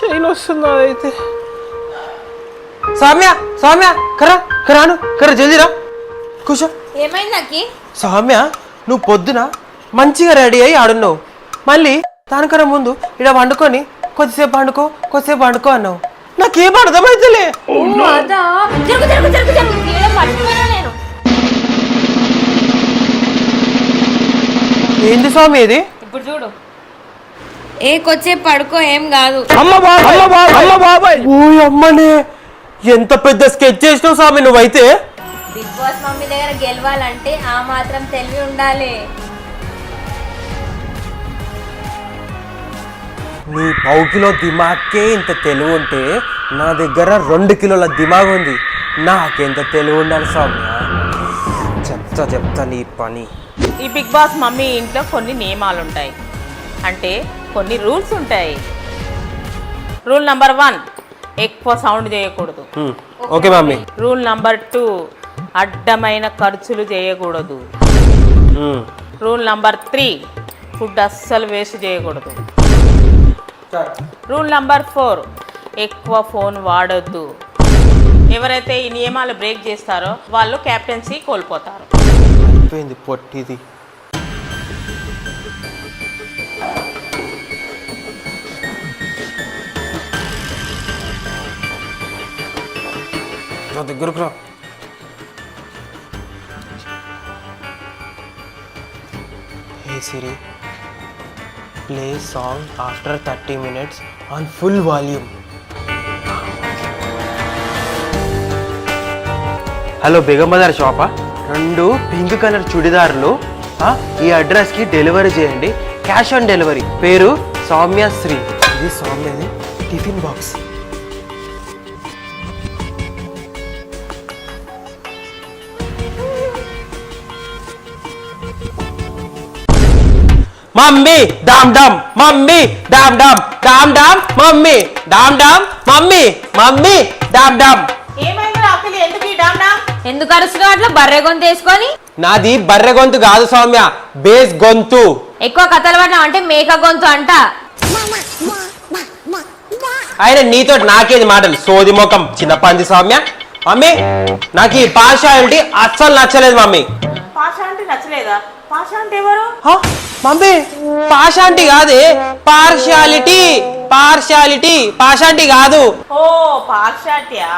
Chain వస్తుందా అయితే? సౌమ్య సౌమ్య కరా కరాను కరా జల్దీ రా కూర్చో. ఏమైంది నాకి? సౌమ్య నువ్వు పొద్దున మంచిగా రెడీ అయ్యి ఆడున్నావు, మళ్ళీ దానికన్నా ముందు ఇక్కడ వండుకొని కొద్దిసేపు వండుకో అన్నావు. నాకేం అర్థమైతేలే. అదా జరుగు జరుగు జరుగు జరుగు ఏదో మర్చిపోయినా నేను. ఏంది స్వామి ఇది? ఇప్పుడు చూడు, కొద్దిసేపు పడుకో, ఏం కాదు. ఓ అమ్మనే, ఎంత పెద్ద స్కెచ్ చేసినావు స్వామి నువ్వైతే. బిగ్ బాస్ మమ్మీ దగ్గర గెలవాలంటే ఆ మాత్రం తెలివి ఉండాలి. నీ 1/2 కిలో దిమాగ్కే ఇంత తెలివి ఉంటే నా దగ్గర 2 కిలోల దిమాగ్ ఉంది. నాకెంత తెలివి ఉండాలి సౌమ్య? చెప్తా నీ పని. ఈ బిగ్ బాస్ మమ్మీ ఇంట్లో కొన్ని నియమాలు ఉంటాయి, అంటే కొన్ని రూల్స్ ఉంటాయి. రూల్ నంబర్ 1, ఎక్కువ సౌండ్ చేయకూడదు. Okay mummy. రూల్ నంబర్ 2, అడ్డమైన ఖర్చులు చేయకూడదు. రూల్ నంబర్ 3, ఫుడ్ అస్సలు వేస్ట్ చేయకూడదు. రూల్ నంబర్ 4, ఎక్కువ ఫోన్ వాడొద్దు. ఎవరైతే ఈ నియమాలు బ్రేక్ చేస్తారో వాళ్ళు కెప్టెన్సీ కోల్పోతారు. అయిపోయింది పొట్టిది. నా దగ్గరకు రా. Hey Siri, play song after 30 minutes on full volume. Hello Begum Bazar షాపా? 2 పింక్ కలర్ చుడిదార్లు ఈ అడ్రస్కి డెలివరీ చేయండి. Cash on delivery. పేరు సౌమ్య శ్రీ. ఇది సౌమ్యది టిఫిన్ బాక్స్. మమ్మీ డామ్ డామ్, మమ్మీ డామ్ డామ్, డామ్ డామ్ మమ్మీ, డామ్ డామ్ మమ్మీ, మమ్మీ డామ్ డామ్. ఎందుకు అరుస్తున్నావు అట్లా బర్రె గొంతు వేసుకొని? నాది బర్రె గొంతు కాదు సౌమ్య, బేస్ గొంతు. ఎక్కువ కథలు పడ్డావు అంటే మేక గొంతు అంట. ఆయన నీతో నాకేది మాటలు, సోది ముఖం చిన్న పంది సౌమ్య. మమ్మీ నాకు ఈ పార్షాలిటీ అస్సలు నచ్చలేదు మమ్మీ. పార్షాలిటీ నచ్చలేదా? పార్షాలిటీ ఎవరు? మమ్మీ పార్షాలిటీ కాదే, పార్షాలిటీ. పార్షాలిటీ కాదు. ఓ పార్షాలిటీయా?